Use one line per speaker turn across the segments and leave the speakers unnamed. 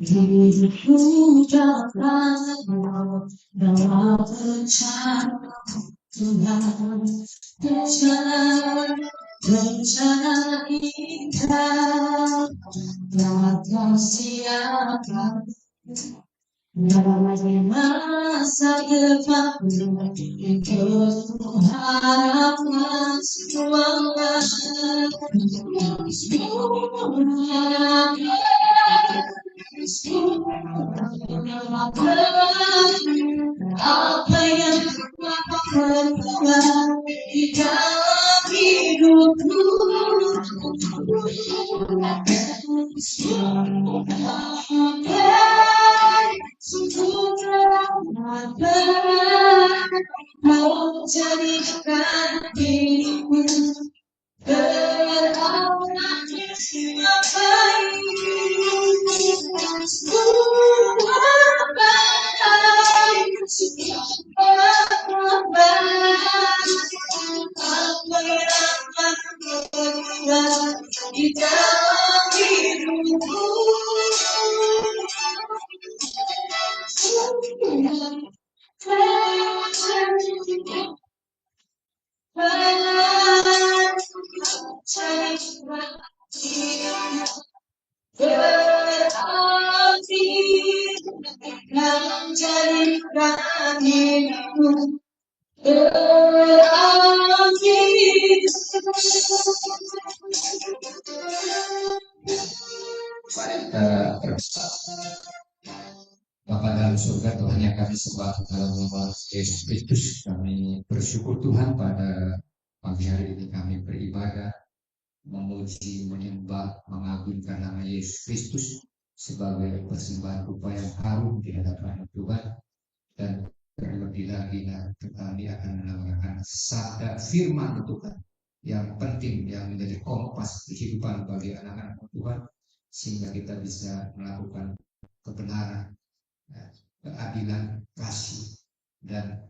Diriku dapat dalam rencana Tuhan, rencana indah telah siapkan dari masa depan untuk harapan apa yang berbuat di dalam hidupku sungguh teramat berat kau jadikan diriku berarti semua baik semua baik semua baik apa yang berbuat di dalam hidupku berarti dalam jadikan hidupku berarti
Bapa dalam surga, Tuhan yang kami sembah dalam nama Yesus Kristus, kami bersyukur Tuhan pada pagi hari ini kami beribadah, memuji, menyembah, mengagungkan nama Yesus Kristus sebagai persembahan rupa yang harum di hadapan Tuhan. Dan terlebih lagi kami akan mendengarkan sabda firman Tuhan yang penting, yang menjadi kompas kehidupan bagi anak-anak Tuhan, sehingga kita bisa melakukan kebenaran, keadilan, kasih, dan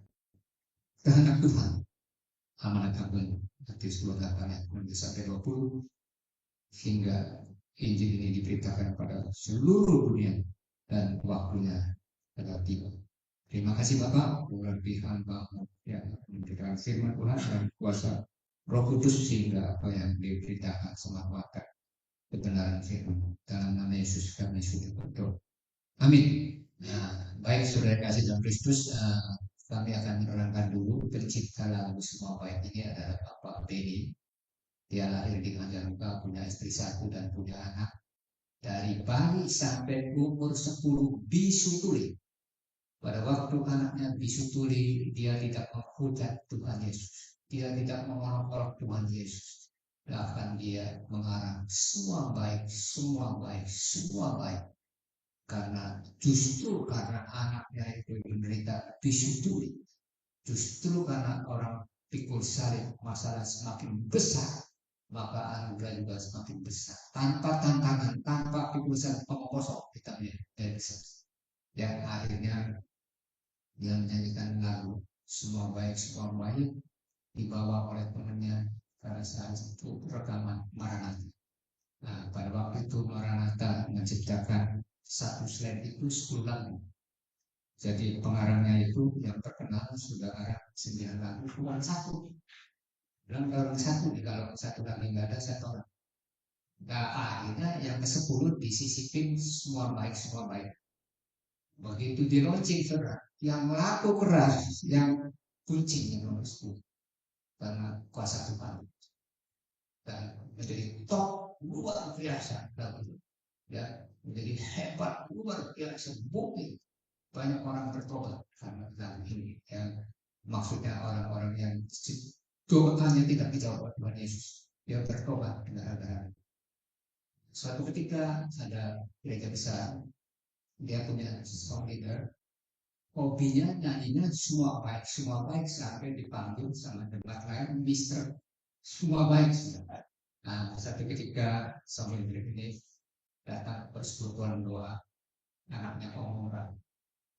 kehendak Tuhan. Amanat Agung Matius 28 ayat 1-20, hingga Injil ini diberitakan pada seluruh dunia dan waktunya telah tiba. Terima kasih Bapak, berarti hamba yang memberikan firman Tuhan dan kuasa Roh Kudus sehingga apa yang diberitakan semakin kebenaran firman. Dalam nama Yesus kami sudah berdoa. Amin. Nah, baik saudara kasih dalam Kristus, kami akan menerangkan dulu pencipta lagu semua baik ini adalah Bapak Beni. Dia lahir di Majalengka, punya istri satu dan punya anak. Dari bayi sampai umur 10 bisu tuli. Pada waktu anaknya bisu tuli, dia tidak menghujat Tuhan Yesus. Dia tidak mengolok-olok Tuhan Yesus. Bahkan dia mengarang semua baik, semua baik, semua baik. Karena justru karena anaknya itu menderita bisu tuli, justru karena orang pikul salib masalah semakin besar, maka anugerah juga semakin besar. Tanpa tantangan, tanpa pikul salib pengosok kita bisa. Dan akhirnya dia menyanyikan lagu semua baik, semua baik, dibawa oleh temannya pada saat itu rekaman Maranatha. Nah, pada waktu itu Maranatha menciptakan satu slide itu 10 lagu. Jadi pengarangnya itu yang terkenal sudah arang 9 lagu, kurang satu. Bilang orang satu, kalau satu lagi nggak ada, satu orang. Nah, akhirnya yang ke-10 disisipin semua baik, semua baik. Begitu di launching, saudara, yang laku keras, yang kuncing yang nomor 10. Karena kuasa Tuhan. Dan menjadi top luar biasa. Ya, menjadi hebat luar biasa, bukti banyak orang bertobat karena lagu ini. Yang maksudnya orang-orang yang doanya tidak dijawab Tuhan Yesus, dia bertobat gara-gara. Suatu ketika ada gereja besar, dia punya seorang leader, hobinya nyanyinya semua baik sampai dipanggil sama tempat lain Mister semua baik. Nah, satu ketika sambil ini datang persekutuan doa, anaknya orang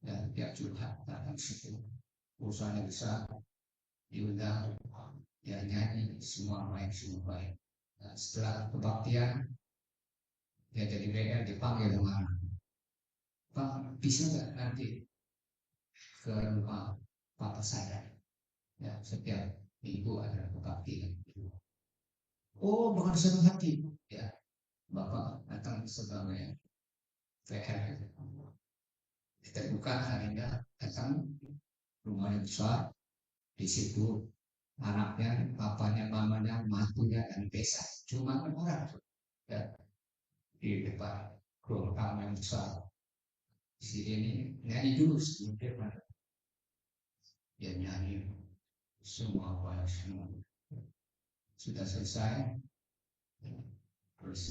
dan dia curhat datang situ, usahanya besar, diundang, dia nyanyi semua baik. Nah, setelah kebaktian dia jadi WL dipanggil sama anak, Pak bisa nggak nanti ke rumah papa saya, ya setiap minggu ada bakti. Oh bukan senang hati, ya bapak datang sebagai WL, kita buka harinya, datang rumahnya besar, di situ anaknya, papanya, mamanya, mantunya, dan desa. Cuma orang ya, di depan ruang tamu yang besar. Di sini nyanyi dulu sebelum dia nyanyi semua apa semua sudah selesai. Terus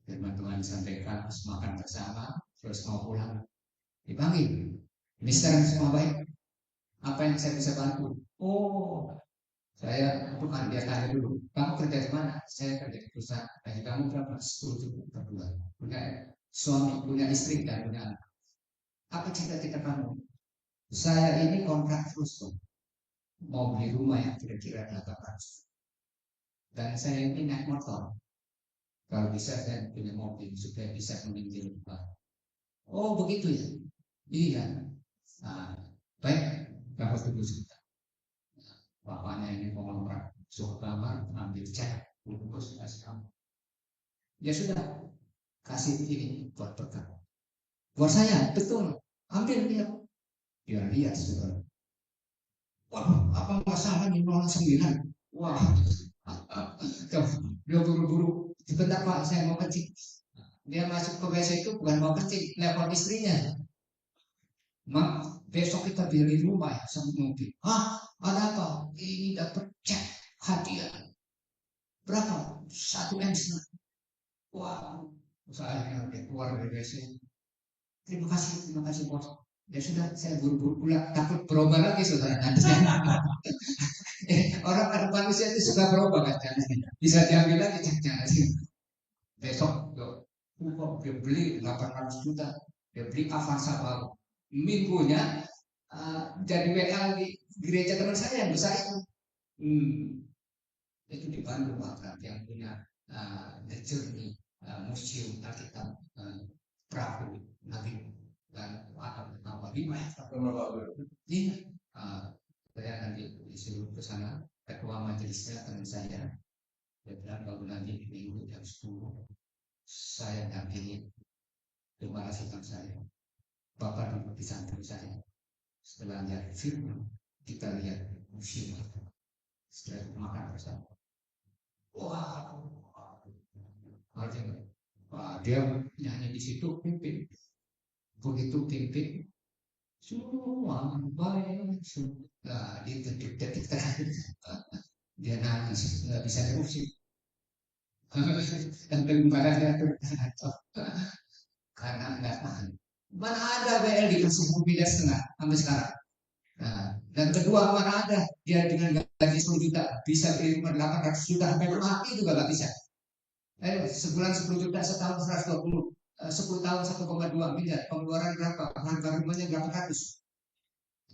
firman Tuhan disampaikan, terus makan bersama, terus mau pulang dipanggil. Ini sekarang semua baik. Apa yang saya bisa bantu? Oh, saya bukan dia tanya dulu. Kamu kerja di mana? Saya kerja di perusahaan. Gaji kamu berapa? 10 juta per bulan. Punya suami, punya istri, dan punya anak. Apa cita-cita kamu? Saya ini kontrak terus tuh. Mau beli rumah yang kira-kira 800. Dan saya ini naik motor. Kalau bisa saya punya mobil supaya bisa menginjil rumah. Oh begitu ya? Iya. Nah, baik. Dapat 10 juta. Bapaknya ini pengontrak. Suruh kamar, ambil cek. Bungkus, kasih kamu. Ya sudah, kasih ini buat berkat. Buat saya, betul. Ambil dia. Dia lihat saudara. Wah, apa masalah di 09? Wah, dia buru-buru. Sebentar Pak, saya mau kencing. Dia masuk ke WC itu bukan mau kencing, level istrinya. Mak, besok kita beli rumah ya sama mobil. Hah, ada apa? Ini dapat cek hadiah. Berapa? 1 M. Wah, saya keluar dari WC. Terima kasih bos. Ya sudah, saya buru-buru pulang. Takut berubah lagi saudara. Orang kan manusia itu suka berubah kan. Bisa diambil lagi ceknya. Besok, dia beli 800 juta. Dia beli Avanza baru. Minggunya jadi WL di gereja teman saya yang besar itu. Itu di Bandung Pak, yang punya The Journey, museum Alkitab, perahu Nabi dan apa lima lima. Saya nanti disuruh ke sana, ketua majelisnya teman saya, dia bilang kalau nanti di minggu jam 10 saya dampingi, terima kasih teman saya, bapak duduk di samping saya, setelah lihat film kita lihat museum, setelah itu makan bersama. Wah, wah, dia nyanyi di situ pimpin, begitu pimpin semua baik sudah di detik-detik terakhir dia nangis nggak bisa emosi dan kembarannya terjatuh karena nggak tahan. Mana ada BL dikasih mobil setengah sampai sekarang. Nah, dan kedua mana ada dia dengan gaji 10 juta bisa beli rumah 800 juta sampai mati juga nggak bisa. Sebulan 10 juta, setahun 120, 10 tahun 1,2 miliar, pengeluaran berapa? Harga rumahnya berapa ratus?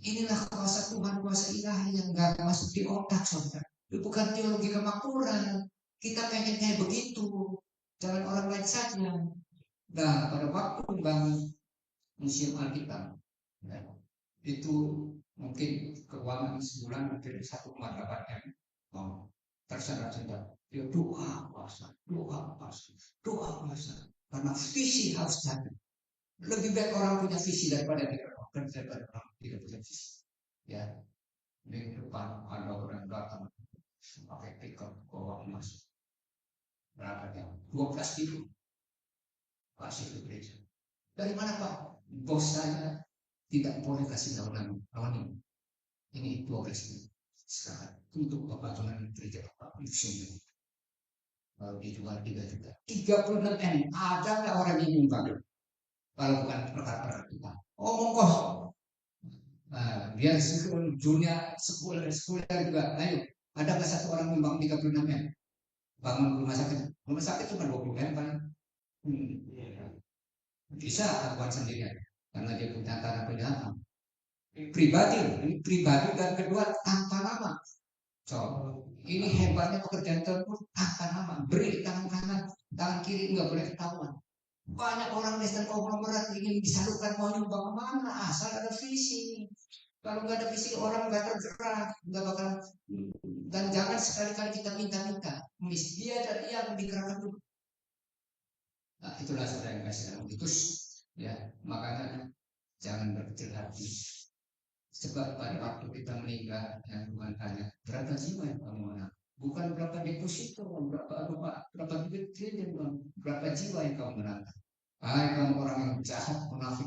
Inilah kuasa Tuhan, kuasa ilahi yang gak masuk di otak, saudara. Itu bukan teologi kemakmuran. Kita pengen kayak begitu. Jangan orang lain saja. Nah, pada waktu membangun museum Alkitab, ya, itu mungkin keuangan sebulan mungkin 1,8 M. Oh, terserah saja. Dia doa puasa, doa puasa, doa puasa. Karena visi harus jadi. Lebih baik orang punya visi daripada tidak orang tidak punya visi. Ya, di depan ada orang datang pakai pickup bawa emas. Berapa jam? 12 kilo. Kasih ke gereja. Dari mana Pak? Bos saya tidak boleh kasih tahu nama ini 12 kilo. Sekarang untuk Bapak Tuhan gereja Bapak museum. Kalau dijual 3 juta. 36 M. Ada nggak orang yang nyumbang? Kalau bukan perkara kita. Omong kosong. Biar dunia sekolah juga. Ayo, ada nggak satu orang nyumbang 36 M? Bangun rumah sakit. Rumah sakit cuma 20 M kan? Bisa lakukan sendirian. Karena dia punya tanah pendatang. Pribadi, ini pribadi dan kedua tanpa nama. So, ini hebatnya pekerjaan Tuhan pun tanpa nama. Beri tangan kanan, tangan kiri nggak boleh ketahuan. Banyak orang Kristen konglomerat ingin disalurkan mau nyumbang kemana, asal ada visi. Kalau nggak ada visi orang nggak tergerak, nggak bakal. Dan jangan sekali-kali kita minta-minta, dia dan yang digerakkan dulu. Nah, itulah saudara yang kasih dalam Titus, ya makanya jangan berkecil hati. Sebab pada waktu kita meninggal, yang Tuhan tanya, berapa jiwa yang kamu menang? Bukan berapa deposito, berapa duit triliun, berapa jiwa yang kamu menang? Hai kamu orang yang jahat, munafik,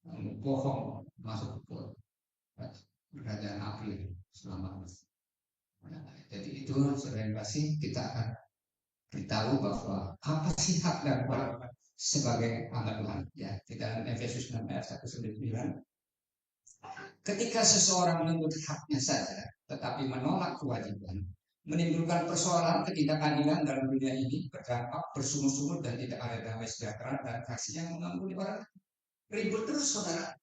kamu bohong, masuk ke kerajaan api selama. Nah, jadi itu saudara yang kasih, kita akan beritahu bahwa apa sih hak dan kewajiban sebagai hamba Tuhan. Ya, di dalam Efesus 6 ayat 1-9, ketika seseorang menuntut haknya saja, tetapi menolak kewajiban, menimbulkan persoalan ketidakadilan dalam dunia ini, berdampak bersungut-sungut dan tidak ada damai sejahtera dan kasih yang mengampuni orang. Ribut terus saudara.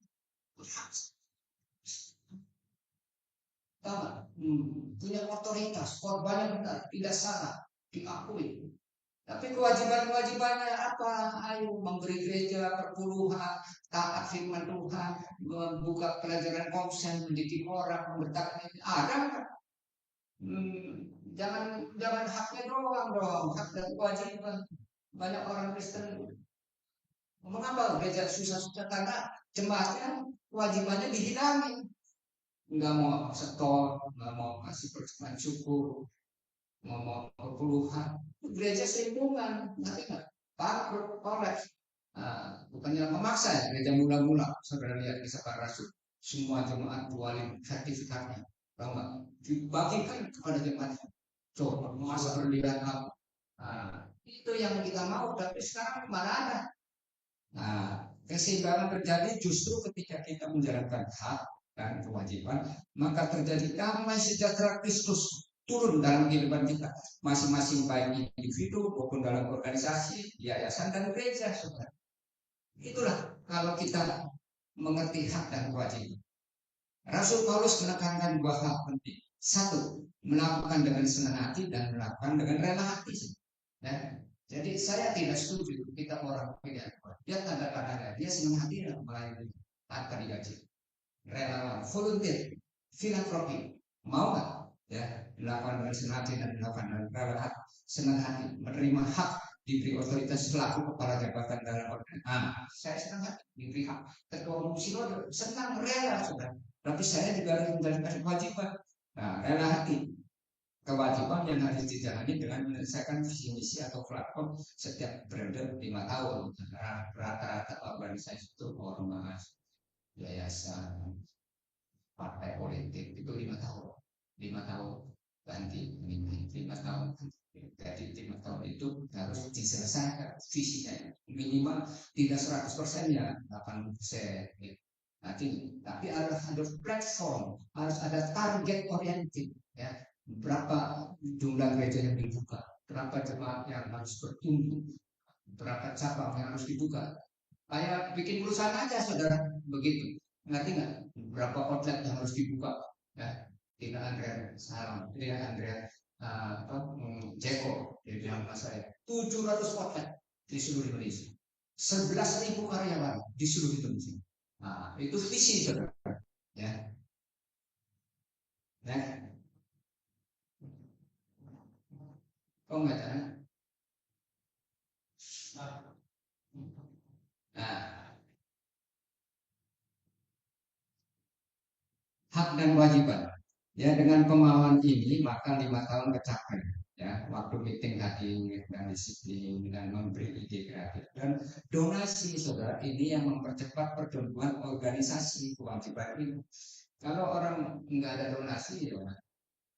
Punya otoritas, korbannya benar, tidak salah, diakui. Tapi kewajiban-kewajibannya apa? Ayo memberi gereja perpuluhan, taat firman Tuhan, membuka pelajaran konsen, mendidik orang, memberitakan. Ada nggak? Jangan haknya doang dong, hak dan kewajiban. Banyak orang Kristen mengapa gereja susah-susah karena jemaatnya kewajibannya dihilangin, nggak mau setor, nggak mau kasih persembahan syukur, ngomong perpuluhan, gereja selingkungan, nanti nggak bangkrut, kolaps. Bukannya memaksa ya, gereja mula-mula, saudara lihat di Sebar Rasul, semua jemaat bualin sertifikatnya, tahu nggak? Dibagikan kepada jemaat. Coba masa berlian apa? Itu yang kita mau, tapi sekarang mana ada? Nah, keseimbangan terjadi justru ketika kita menjalankan hak dan kewajiban, maka terjadi damai sejahtera Kristus turun dalam kehidupan kita, masing-masing baik individu maupun dalam organisasi, yayasan dan gereja, saudara. Itulah kalau kita mengerti hak dan kewajiban. Rasul Paulus menekankan dua hal penting. Satu, melakukan dengan senang hati dan melakukan dengan rela hati. Ya. Jadi saya tidak setuju kita orang tidak. Dia tanda-tandanya dia senang hati dan melayani tanpa digaji. Relawan, volunteer, filantropi, mau nggak? Ya, dilakukan dengan senang hati dan dilakukan dengan rela hati, senang hati, menerima hak, diberi otoritas selaku kepala jabatan dalam organisasi. Saya senang hati diberi hak. Ketua umum sinode senang rela sudah. Tapi saya juga harus menjalankan kewajiban. Nah, rela hati, kewajiban yang harus dijalani dengan menyelesaikan visi misi atau platform setiap periode 5 tahun. Rata-rata organisasi itu ormas, yayasan, partai politik itu 5 tahun, 5 tahun ganti pemimpin, 5 tahun. Jadi 5 tahun itu harus diselesaikan visinya minimal tidak 100% ya 80%. Nanti, tapi ada platform, harus ada target oriented ya. Berapa jumlah gereja yang dibuka, berapa jemaat yang harus bertumbuh, berapa cabang yang harus dibuka. Kayak bikin perusahaan aja saudara, begitu. Ngerti nggak? Berapa outlet yang harus dibuka? Ya, tidak Andrea salam, tidak Andrea Jeko, dia bilang sama saya, 700 outlet di seluruh Indonesia, 11.000 karyawan di seluruh Indonesia. Nah, itu visi saudara. Ya, nah, kok nggak tahu? Nah, hak dan kewajiban. Ya dengan pemahaman ini maka 5 tahun kecapai. Ya waktu meeting hadir dan disiplin dan memberi ide kreatif dan donasi saudara ini yang mempercepat pertumbuhan organisasi kewajiban ini. Kalau orang nggak ada donasi ya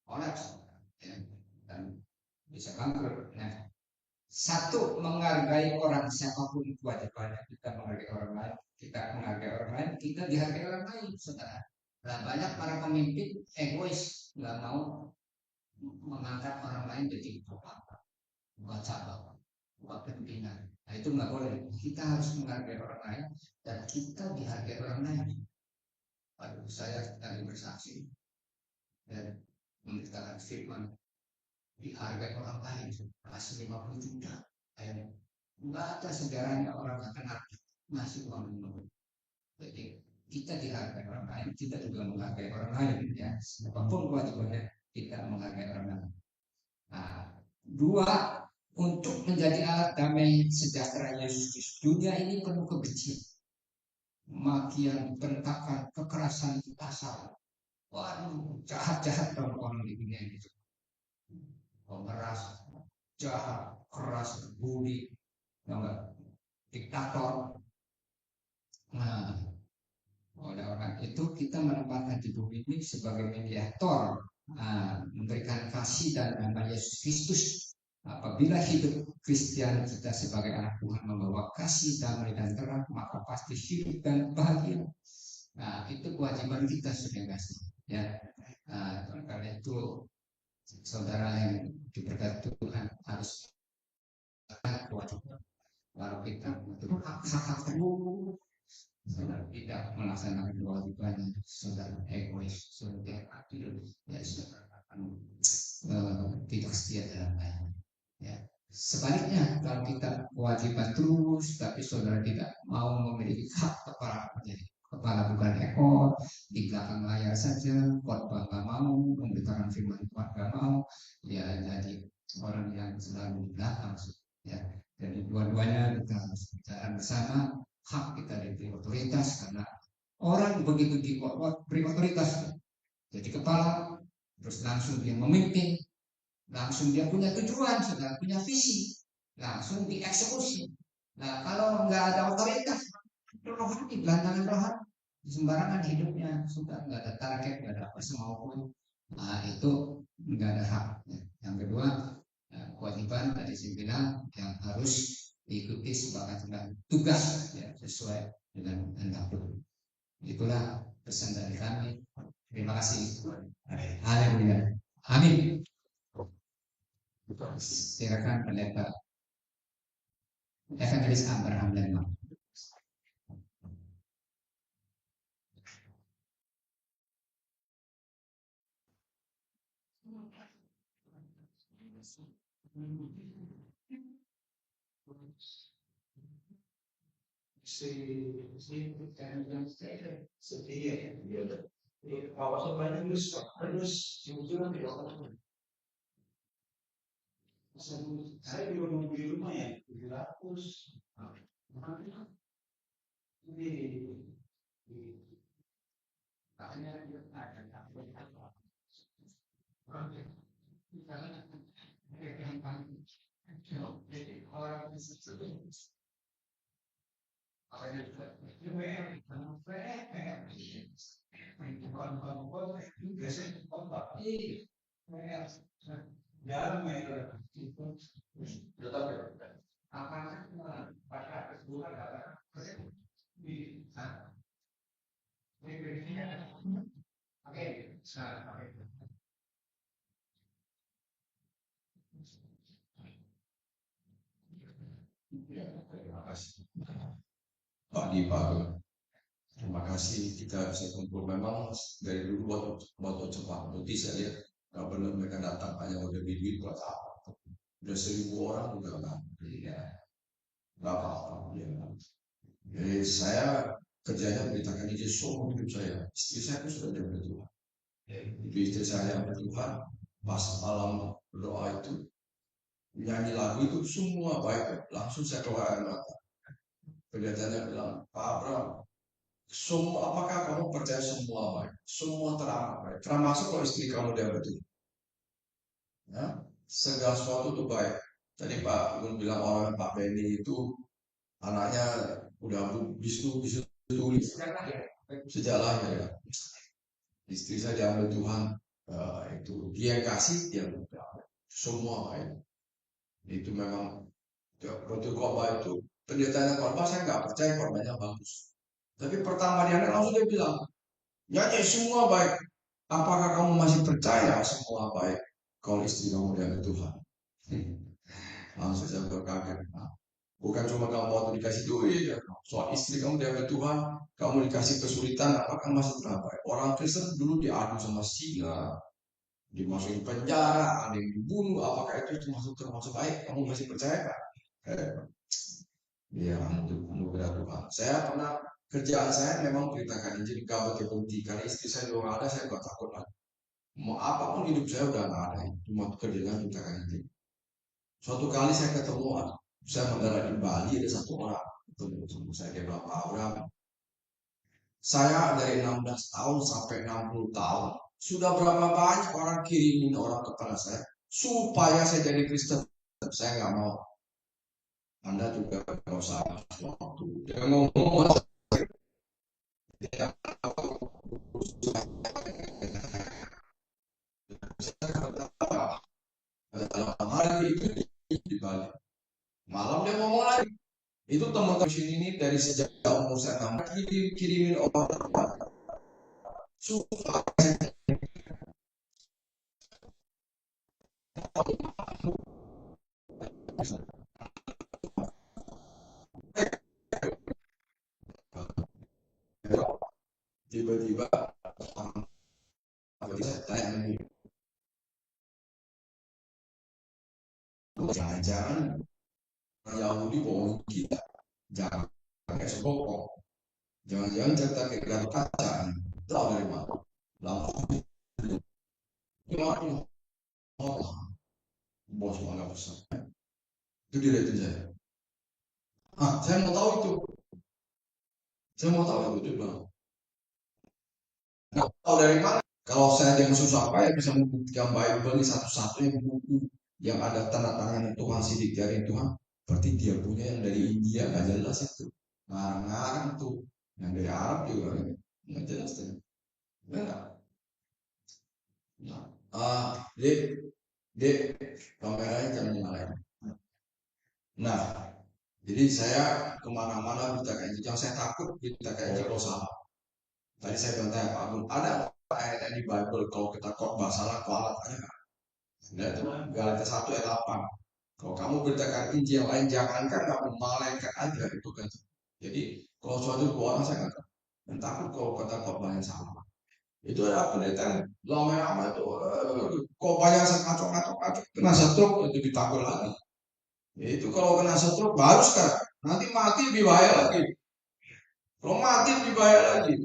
kolaps ya, dan bisa bangkrut. Nah, satu menghargai orang siapapun kewajibannya kita menghargai orang lain, kita menghargai orang lain, kita dihargai orang lain, saudara. Nah, banyak para pemimpin egois, nggak mau mengangkat orang lain jadi apa, buat cabang, buat pimpinan. Nah itu nggak boleh. Kita harus menghargai orang lain dan kita dihargai orang lain. Aduh, saya tadi bersaksi dan memberitakan firman dihargai orang lain, kasih 50 juta. Nggak ada sejarahnya orang akan ngasih uang 50. Jadi kita dihargai orang lain, kita juga menghargai orang lain ya. Apapun kewajibannya kita menghargai orang lain. Nah, dua, untuk menjadi alat damai sejahtera Yesus Kristus. Dunia ini penuh kebencian, makian, bentakan, kekerasan, kasar. Waduh, jahat-jahat orang-orang di dunia ini. Pemeras, jahat, keras, bully, diktator. Nah, oleh orang itu kita menempatkan di bumi ini sebagai mediator, memberikan kasih dan nama Yesus Kristus. Apabila hidup Kristen kita sebagai anak Tuhan membawa kasih, damai dan terang, maka pasti hidup dan bahagia. Nah, itu kewajiban kita sebagai kasih. Ya, karena itu saudara yang diberkati Tuhan harus kewajiban. Kalau kita untuk hak-hak saudara tidak melaksanakan kewajibannya, saudara egois, saudara adil, ya saudara akan tidak setia dalam layanan. Ya. Sebaliknya, kalau kita kewajiban terus, tapi saudara tidak mau memiliki hak kepala bukan ekor, di belakang layar saja, khotbah nggak mau, memberitakan firman Tuhan nggak mau, ya jadi orang yang selalu di belakang, ya. Jadi dua-duanya kita harus bicara bersama. Hak kita diberi otoritas karena orang begitu diberi otoritas jadi kepala, terus langsung dia memimpin, langsung dia punya tujuan, sudah punya visi, langsung dieksekusi. Nah, kalau nggak ada otoritas, rohani, gelandangan rohani, sembarangan hidupnya, sudah nggak ada target, nggak ada apa semaunya. Nah, itu nggak ada hak. Yang kedua, kewajiban dari pimpinan yang harus diikuti sebagai tugas ya, sesuai dengan kehendak Tuhan. Itulah pesan dari kami. Terima kasih. Haleluya. Amin. Silakan pendeta Evangelis Abraham Lembang.
Setia ya. Awas banyak terus jujur tidak. Saya juga mau beli rumah ya 700. Ini jarang ya. Terima kasih Pak Dipa. Terima kasih kita bisa kumpul. Memang dari dulu waktu cepat notis saya lihat nggak benar mereka datang hanya udah duit buat apa? Udah 1.000 orang juga nggak. Ya, nggak apa-apa. Ya. Jadi saya kerjanya beritakan ini semua hidup saya. Istri saya pun sudah diambil Tuhan. Itu istri saya yang Tuhan. Pas malam berdoa itu nyanyi lagu itu semua baik. Langsung saya keluar air mata. Kelihatannya bilang, Pak Abraham, semua apakah kamu percaya semua baik? Semua teramat baik. Termasuk kalau istri kamu dia betul. Ya, segala sesuatu itu baik. Tadi Pak Gun bilang orang Pak Benny itu anaknya udah bisa tulis sejak lahir ya. Istri saya diambil Tuhan, itu dia yang kasih dia semua baik. Itu memang waktu khotbah itu pendetanya khotbah saya nggak percaya khotbahnya bagus. Tapi pertama dia langsung dia bilang, nyanyi semua baik. Apakah kamu masih percaya semua baik kalau istri kamu diambil Tuhan? Langsung saya berkaget. Bukan cuma kamu waktu dikasih duit, ya. Soal istri kamu diambil Tuhan, kamu dikasih kesulitan, apakah masih terbaik? Orang Kristen dulu diadu sama singa, dimasukin penjara, ada yang dibunuh, apakah itu termasuk baik? Kamu masih percaya kan? Ya, untuk anugerah Tuhan. Saya pernah, kerjaan saya memang beritakan Injil, gak pakai bukti. Karena istri saya juga ada, saya gak takut lagi. Mau apapun hidup saya udah gak ada, cuma kerjaan beritakan Injil. Suatu kali saya ketemu, saya mendarat di Bali, ada satu orang ketemu saya, dia bilang, Pak Abraham, saya dari 16 tahun sampai 60 tahun, sudah berapa banyak orang kirimin orang kepada saya, supaya saya jadi Kristen. Saya nggak mau. Anda juga nggak usah waktu. Dia ngomong, dalam hari itu di Bali. Malam dia ngomong lagi. Itu teman-teman sini ini dari sejak umur saya 6 kirimin orang supaya tiba-tiba saya tanya, jangan-jangan Yahudi bohong kita, jangan kayak sebokong, jangan-jangan cerita kayak Gatot Kaca, tahu dari mana? Langsung gimana? Oh, bos malah besar. Itu dia lihatin saya. Saya mau tahu itu. Saya mau tahu itu bilang. Nah, tahu dari mana? Kalau saya dengan susah payah bisa membuktikan Bible ini satu-satunya buku yang ada tanda tangan Tuhan, sidik jari Tuhan. Berarti dia punya yang dari India nggak jelas itu. Ngarang-ngarang tuh. Yang dari Arab juga nggak jelas tuh. Nah, dek, kameranya jangan nyalain. Nah, jadi saya kemana-mana berita kayak yang saya takut berita kayak kalau salah. Tadi saya bertanya Pak Agung, ada ayat di Bible kalau kita khotbah salah kualat ada nggak? Nah, itu Galatia 1 ayat 8. Kalau kamu beritakan Injil yang lain, jangankan kamu malaikat aja itu kan. Jadi kalau suatu orang saya nggak takut kalau kata khotbah yang salah. Itu ada penelitian lama-lama itu kok banyak ngacok-ngacok kena stroke itu ditakut lagi. Itu kalau kena stroke baru sekarang, nanti mati lebih bahaya lagi. Kalau mati lebih bahaya lagi.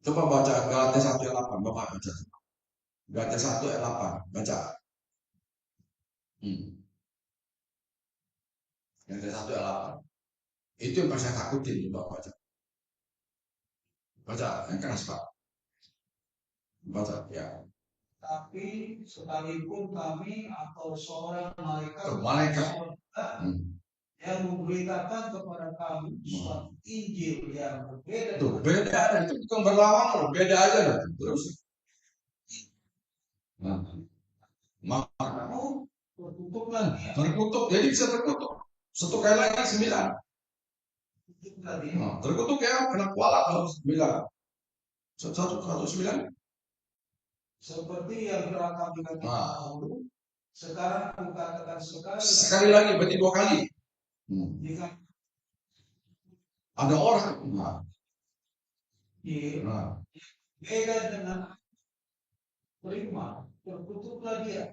Coba baca Galatia 1 ayat 8, Bapak baca. Galatia 1 ayat 8, baca. Galatia 1 ayat 8. Itu yang saya takutin, Bapak baca. Baca, yang keras Pak. Baca, ya.
Tapi sekalipun kami atau seorang
Malaikat.
Yang memberitakan kepada kami suatu Injil yang berbeda.
Tuh, beda, itu bukan berlawanan, beda aja lah. Terus.
Kamu tertutup lagi.
Terkutuk, jadi bisa terkutuk. Satu kali lagi 9. Terkutuk ya, kena kualat harus 9. 1 9.
Seperti yang telah kami katakan dahulu, sekarang aku katakan
sekali lagi, berarti 2 kali.
Jika
ada orang
beda dengan prima, terkutuplah dia.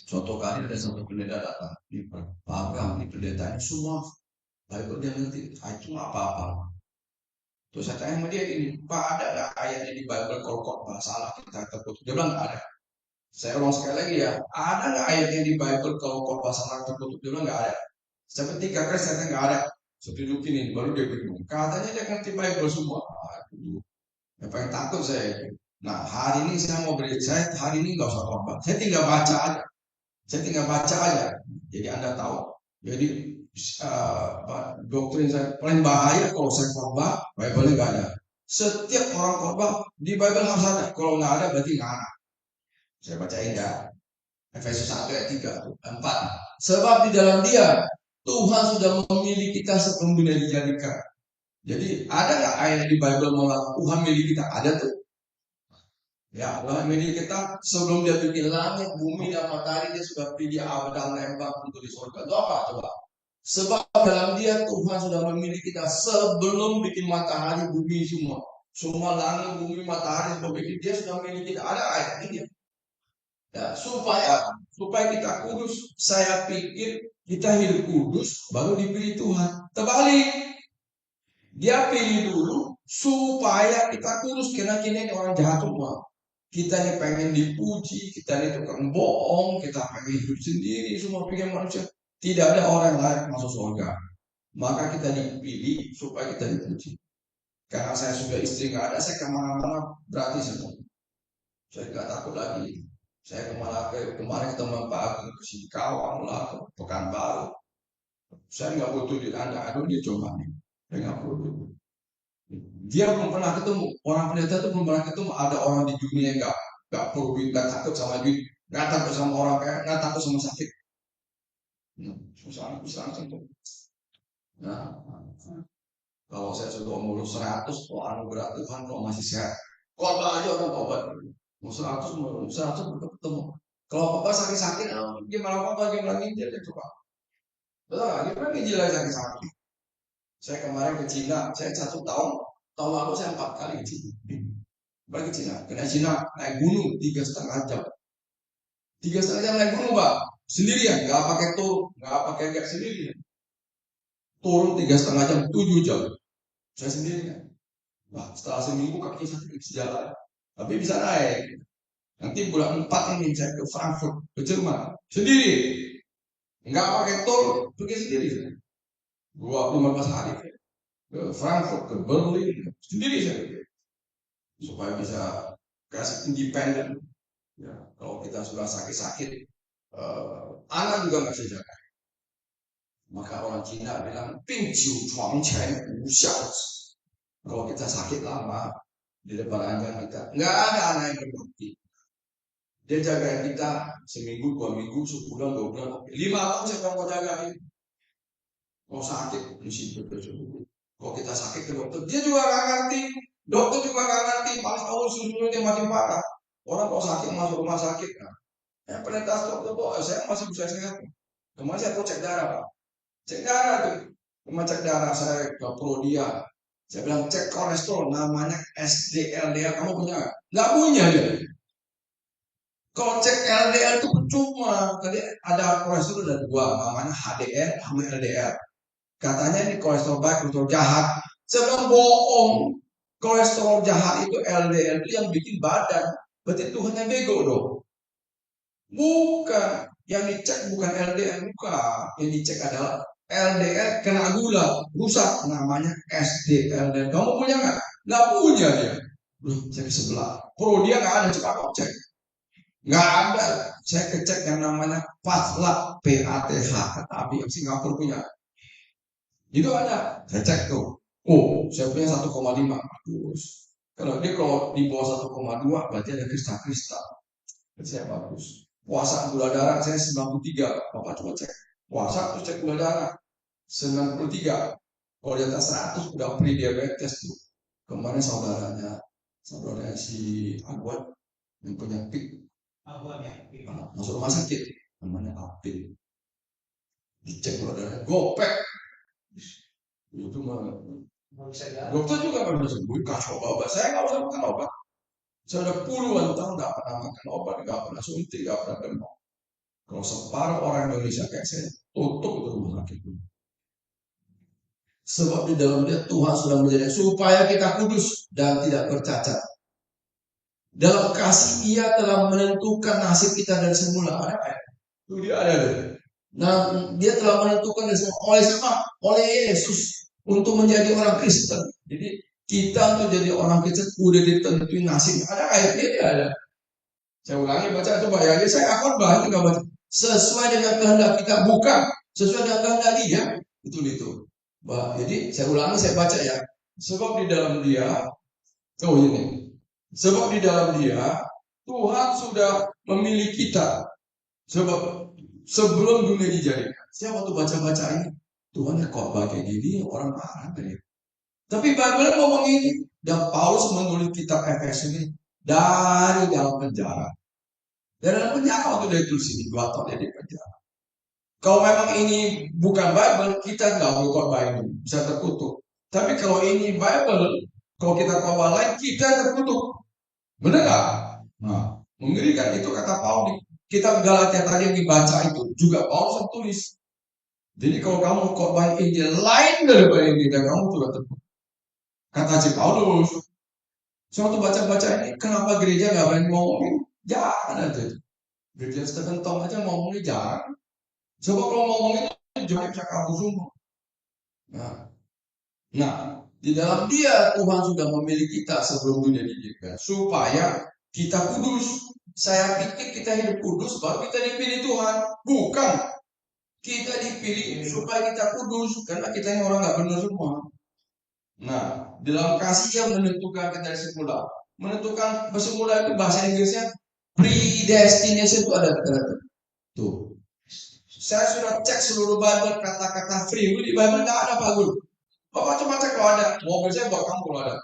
Suatu kali ada satu pendeta datang di Pagam, di pendetanya semua Bible dia ngerti, itu apa-apa. Terus saya tanya sama dia ini, Pak ada nggak ayatnya di Bible kalau kok salah kita terkutuk? Dia bilang nggak ada. Saya ulang sekali lagi ya, ada nggak ayatnya di Bible kalau kok salah terkutuk? Dia bilang nggak ada. Sampai 3 kali saya nggak ada. Saya tunjukin ini, baru dia bingung. Katanya dia ngerti Bible semua. Yang paling takut saya. Nah hari ini saya mau saya hari ini nggak usah khotbah. Saya tinggal baca aja. Jadi Anda tahu. Jadi doktrin saya paling bahaya kalau saya khotbah, Bible nggak ada. Setiap orang khotbah di Bible harus ada. Kalau nggak ada berarti nggak ada. Saya bacain ya. Efesus 1 ayat 3, 4. Sebab di dalam Dia Tuhan sudah memilih kita sebelum dunia dijadikan. Jadi ada nggak ayat di Bible malah Tuhan milih kita? Ada tuh. Ya, Tuhan milih kita sebelum Dia bikin langit, bumi dan matahari, Dia sudah pilih Adam nembak untuk di surga. Itu apa? Coba. Sebab dalam Dia Tuhan sudah memilih kita sebelum bikin matahari, bumi semua. Semua langit, bumi, matahari sebelum bikin Dia sudah memilih kita. Ada ayat ini. Ya, supaya kita kudus. Saya pikir kita hidup kudus baru dipilih Tuhan. Terbalik. Dia pilih dulu supaya kita kudus. Karena kita ini orang jahat semua. Kita ini pengen dipuji, kita ini tukang bohong, kita pengen hidup sendiri, semua pikir manusia. Tidak ada orang yang layak masuk surga. Maka kita dipilih supaya kita dipuji. Karena saya sudah istri nggak ada, saya kemana-mana berarti semua. Saya nggak takut lagi. Saya kemarin ketemu Pak Agung ke Singkawang lah, ke Pekanbaru. Saya nggak butuh di Anda, aduh dia coba nih. Saya nggak butuh. Dia belum pernah ketemu, orang pendeta itu belum pernah ketemu ada orang di dunia yang nggak perlu duit, nggak takut sama duit, nggak takut sama orang kaya, nggak takut sama sakit. Susah langsung tuh. Nah, kalau saya sudah umur 100, anugerah Tuhan kalau masih sehat, khotbah aja orang tobat. Mau 100 belum ketemu. Kalau papa sakit-sakit, gimana papa gimana dia coba. Betul nggak? Gimana ngijil lagi sakit-sakit? Saya kemarin ke Cina, saya 1 tahun lalu saya 4 kali ke Cina. Balik ke Cina, kena Cina naik gunung 3,5 jam. 3,5 jam naik gunung, Pak. Sendirian, nggak pakai tour, nggak pakai guide, sendirian. Turun 3,5 jam, 7 jam. Saya sendirian. Wah, setelah seminggu kaki sakit bisa jalan. Tapi bisa naik. Nanti bulan 4 ini saya ke Frankfurt, ke Jerman. Sendiri. Nggak pakai tour, pergi sendiri. 15 hari. Ke Frankfurt, ke Berlin. Sendiri saya. Supaya bisa kasih independen. Ya, kalau kita sudah sakit-sakit, anak juga nggak bisa jaga. Maka orang Cina bilang, Pingqiu Chuang Chen Wu Xiao. Kalau kita sakit lama, di depan ranjang kita, nggak ada anak yang berbakti. Dia jaga kita seminggu, 2 minggu, sebulan, 2 bulan, 5 tahun saya mau jagain. Kalau sakit, mesti betul. Kalau kita sakit ke dokter, dia juga nggak ngerti. Dokter juga nggak ngerti, malah tahu susunya makin parah. Orang kalau sakit masuk rumah sakit, kan? Yang perintah dokter tuh, saya masih bisa sehat. Kemarin saya cek darah, Pak. Cek darah tuh, kemarin cek darah saya ke Prodia. Saya bilang cek kolesterol, namanya SDLDL, kamu punya nggak? Nggak punya dia. Kalau cek LDL itu percuma. Tadi ada kolesterol ada 2, namanya HDL sama LDL. Katanya ini kolesterol baik, kolesterol jahat. Saya bilang bohong. Kolesterol jahat itu LDL itu yang bikin badan. Berarti Tuhan yang bego dong. Bukan. Yang dicek bukan LDL, bukan. Yang dicek adalah LDL kena gula, rusak. Namanya SDLDL. Kamu punya nggak? Nggak punya dia. Saya ke sebelah. Pro dia nggak ada, coba kau cek. Nggak ada. Saya kecek yang namanya PATH, PATH. Tapi yang Singapura punya. Itu ada. Saya cek tuh. Oh, saya punya 1,5. Bagus. Kalau di bawah 1,2 berarti ada kristal-kristal. Saya bagus. Puasa gula darah saya 93. Bapak coba cek. Puasa terus cek gula darah 93. Kalau di atas 100 udah pre-diabetes tuh. Kemarin saudaranya si Agwan yang punya PIK. Masuk rumah sakit. Namanya Apil. Dicek gula darah. Gopek. Itu mah. Dokter juga nggak bisa sembuh. Kacau obat. Saya nggak usah makan obat. Saya udah puluhan tahun nggak pernah makan obat, nggak pernah suntik, nggak pernah demam. Kalau separuh orang Indonesia kayak saya, tutup itu rumah sakit. Sebab di dalam dia Tuhan sudah menjadikan supaya kita kudus dan tidak bercacat. Dalam kasih Ia telah menentukan nasib kita dari semula. Ada apa? Itu dia ada. Nah, Dia telah menentukan dari semula oleh siapa? Oleh Yesus untuk menjadi orang Kristen. Jadi kita untuk jadi orang Kristen udah ditentuin nasib. Ada ayatnya dia ada. Saya ulangi baca coba ya. Saya akan bahas nggak baca. Sesuai dengan kehendak kita, bukan sesuai dengan kehendak Dia. Itu. Jadi saya ulangi, saya baca ya. Sebab di dalam Dia, ini. Sebab di dalam Dia Tuhan sudah memilih kita. Sebab sebelum dunia dijadikan. Saya waktu baca ini, Tuhan ya kok kayak gini orang marah ya. Tapi Bible ngomong ini, dan Paulus menulis kitab Efesus ini dari dalam penjara. Dari dalam penjara waktu dia tulis ini 2 tahun dia di penjara. Kalau memang ini bukan Bible, kita nggak boleh khotbah ini, bisa terkutuk. Tapi kalau ini Bible, kalau kita khotbah lain, kita terkutuk. Benar nggak? Nah, mengerikan itu kata Paulus kitab Galatia tadi yang dibaca itu juga Paulus yang tulis. Jadi kalau kamu korban Injil lain daripada Injil kamu juga terbukti. Kata si Paulus, suatu baca-baca ini, kenapa gereja nggak berani ngomongin? Jangan aja. Gereja setentong aja ngomongin jarang. Coba kalau ngomongin juga bisa kabur semua. Nah, di dalam Dia Tuhan sudah memilih kita sebelum dunia diciptakan supaya kita kudus. Saya pikir kita hidup kudus baru kita dipilih Tuhan. Bukan. Kita dipilih supaya kita kudus karena kita ini orang nggak benar semua. Nah, dalam kasih yang menentukan kita dari semula. Menentukan bersemula itu bahasa Inggrisnya predestination itu ada kata-kata. Tuh. Saya sudah cek seluruh Bible kata-kata free will di Bible nggak ada Pak Guru. Bapak cuma cek kalau ada. Mobil saya buat kamu kalau ada.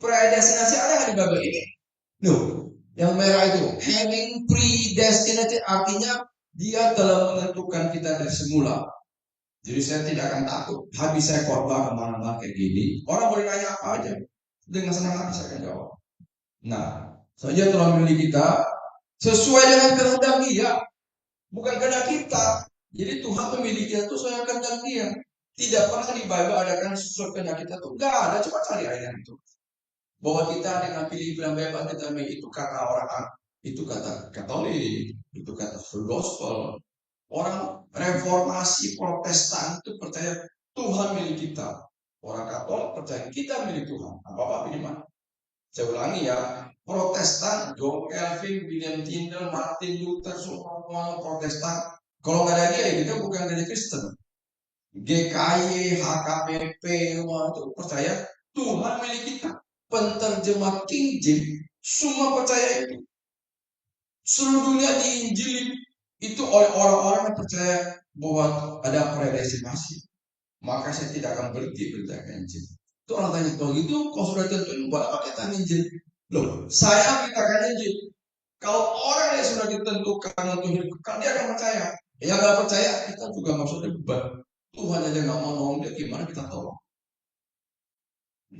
Predestinasi ada nggak di Bible ini? No. Yang merah itu having predestinated artinya dia telah menentukan kita dari semula. Jadi saya tidak akan takut. Habis saya khotbah kemana-mana kayak gini, orang boleh nanya apa aja. Dengan senang hati saya akan jawab. Nah, saja telah memilih kita sesuai dengan kehendak Dia, bukan kehendak kita. Jadi Tuhan memilih kita itu sesuai dengan kehendak Dia. Tidak pernah di Bible adakan sesuai kehendak kita tuh. Enggak ada, coba cari ayat itu. Bahwa kita dengan pilih-pilih bebas kita itu kata orang, itu kata Katolik, itu kata full gospel. Orang reformasi Protestan itu percaya Tuhan milik kita. Orang Katolik percaya kita milik Tuhan. Apa-apa gimana? Saya ulangi ya. Protestan, John Calvin, William Tyndale, Martin Luther, semua Protestan. Kalau nggak ada dia, kita bukan dari Kristen. GKY, HKBP, semua itu percaya Tuhan milik kita. Penterjemah King James semua percaya itu. Seluruh dunia diinjili itu oleh orang-orang yang percaya bahwa ada predestinasi. Maka saya tidak akan berhenti beritakan Injil. Itu orang tanya, kalau gitu kalau sudah tentuin buat apa kita Injil? Loh, saya beritakan Injil. Kalau orang yang sudah ditentukan untuk hidup kekal, dia akan percaya. Yang nggak percaya, kita juga maksudnya beban. Tuhan aja nggak mau nolong dia, gimana kita tolong?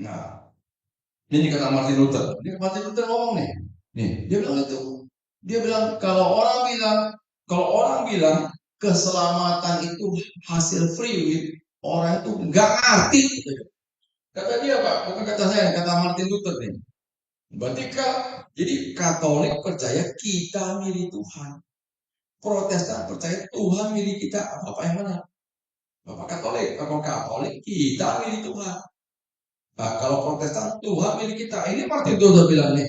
Nah, ini kata Martin Luther. Ini Martin Luther ngomong nih. Nih, dia bilang itu. Dia bilang kalau orang bilang keselamatan itu hasil free will, orang itu nggak ngerti. Kata dia Pak, bukan kata saya, kata Martin Luther nih. Berarti jadi Katolik percaya kita milik Tuhan. Protestan percaya Tuhan milik kita. Bapak yang mana? Bapak Katolik. Kalau Katolik kita milik Tuhan. Nah, kalau Protestan Tuhan milik kita. Ini Martin Luther bilang nih.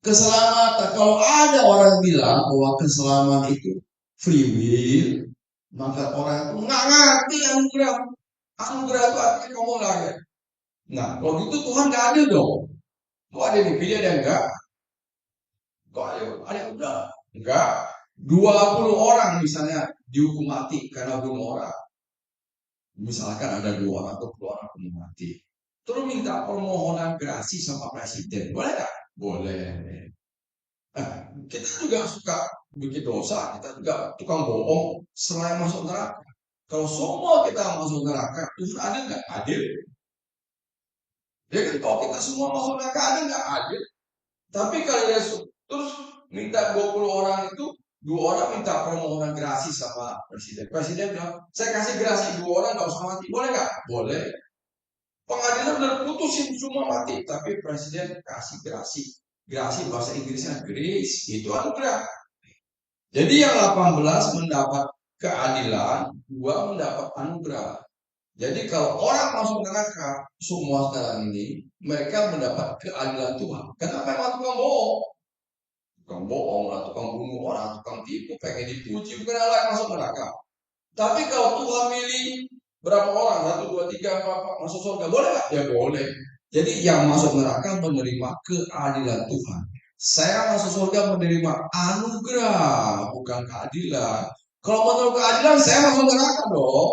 Keselamatan, kalau ada orang bilang bahwa keselamatan itu free will, maka orang itu nggak ngerti anugerah. Anugerah itu artinya kamu lahir. Nah, kalau gitu Tuhan nggak adil dong. Kok ada yang dipilih, ada yang enggak? Kok ada yang udah? Enggak. 20 orang misalnya dihukum mati karena bunuh orang. Misalkan ada 2 orang atau 10 orang hukum mati. Terus minta permohonan gerasi sama presiden. Boleh nggak? Boleh. Kita juga suka bikin dosa, kita juga tukang bohong, selain masuk neraka. Kalau semua kita masuk neraka, Tuhan ada nggak adil? Ya kan kalau kita semua masuk neraka ada nggak adil? Tapi kalau Yesus terus minta 20 orang itu, 2 orang minta permohonan gerasi sama presiden. Presiden bilang, saya kasih gerasi 2 orang nggak usah mati, boleh nggak? Boleh. Pengadilan udah putusin semua mati, tapi presiden kasih gerasi. Gerasi bahasa Inggrisnya grace, itu anugerah. Jadi yang 18 mendapat keadilan, 2 mendapat anugerah. Jadi kalau orang masuk neraka, semua sekarang ini, mereka mendapat keadilan Tuhan. Kenapa memang tukang bohong? Tukang bohong lah, tukang bunuh orang, tukang tipu, pengen dipuji, bukan Allah yang masuk neraka. Tapi kalau Tuhan milih berapa orang, 1, 2, 3, 4, masuk surga, boleh nggak? Ya boleh. Jadi yang masuk neraka menerima keadilan Tuhan. Saya masuk surga menerima anugerah, bukan keadilan. Kalau menurut keadilan, saya masuk neraka dong.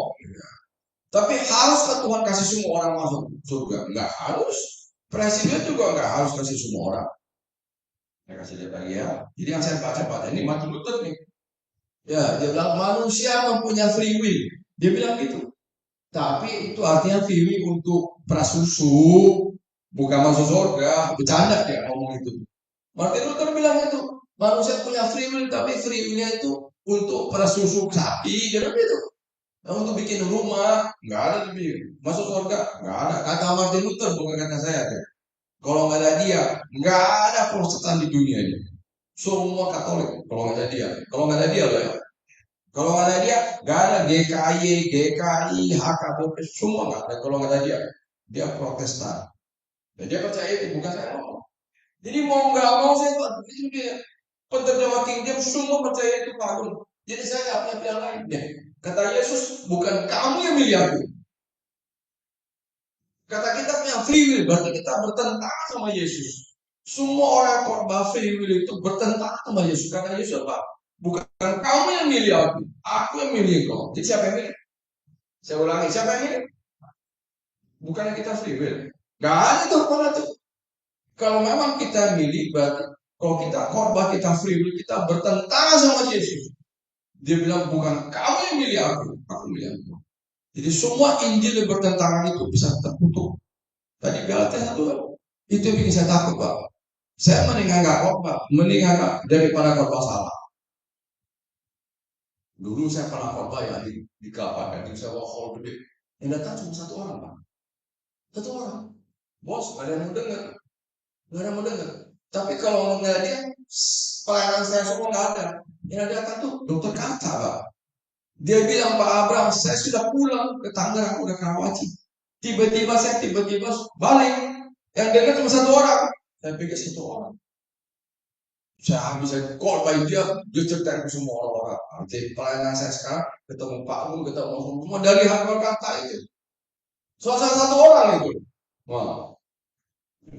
Tapi haruskah Tuhan kasih semua orang masuk surga? Enggak harus. Presiden juga enggak harus kasih semua orang. Saya kasih lihat lagi ya. Jadi yang saya baca ini Martin Luther nih. Ya, dia bilang manusia mempunyai free will. Dia bilang gitu. Tapi itu artinya free will untuk prasusu, bukan masuk surga. Bercanda dia ngomong itu. Martin Luther bilang itu. Manusia punya free will, tapi free will-nya itu untuk persusuk sapi, gitu gitu. Nah, untuk bikin rumah, nggak ada lebih. Masuk surga, nggak ada. Kata Martin Luther, bukan kata saya. Kalau nggak ada dia, nggak ada Protestan di dunia ini. Semua Katolik, kalau nggak ada dia. Kalau nggak ada dia loh ya. Kalau nggak ada dia, nggak ada GKI, GKI, HKBP, semua nggak ada. Kalau nggak ada dia Protestan. Dan dia percaya itu, bukan saya ngomong. Jadi mau nggak mau saya itu dia. Penerjemah King James semua percaya itu Pak Agung. Jadi saya nggak punya pilihan lain. Ya. Kata Yesus, bukan kamu yang milih aku. Kata kita punya free will, berarti kita bertentangan sama Yesus. Semua orang khotbah free will itu bertentangan sama Yesus. Kata Yesus apa? Bukan kamu yang milih aku yang milih kau. Jadi siapa yang milih? Saya ulangi, siapa yang milih? Bukan kita free will. Gak ada tuh pada tuh. Kalau memang kita milih, berarti kalau kita khotbah kita free will, kita bertentangan sama Yesus. Dia bilang bukan kamu yang milih aku milih aku. Jadi semua Injil yang bertentangan itu bisa tertutup. Tadi Galatia 1 itu yang bikin saya takut Pak. Saya mendingan nggak khotbah, mendingan nggak daripada khotbah salah. Dulu saya pernah khotbah ya di Kelapa Gading, saya bawa hall gede. Yang datang cuma satu orang Pak. Satu orang. Bos, ada yang mau dengar. Nggak ada yang mau dengar. Tapi kalau nggak dia, pelayanan saya semua nggak ada. Yang datang tuh dokter Kata Pak. Dia bilang Pak Abraham, saya sudah pulang ke Tangerang, udah Karawaci. Tiba-tiba balik. Yang dengar cuma satu orang. Saya pikir satu orang. Saya bisa khotbah dia ceritain ke semua orang-orang. Nanti pelayanan saya sekarang ketemu Pak Agung, ketemu semua dari hal kata itu. Salah satu orang itu. Wah.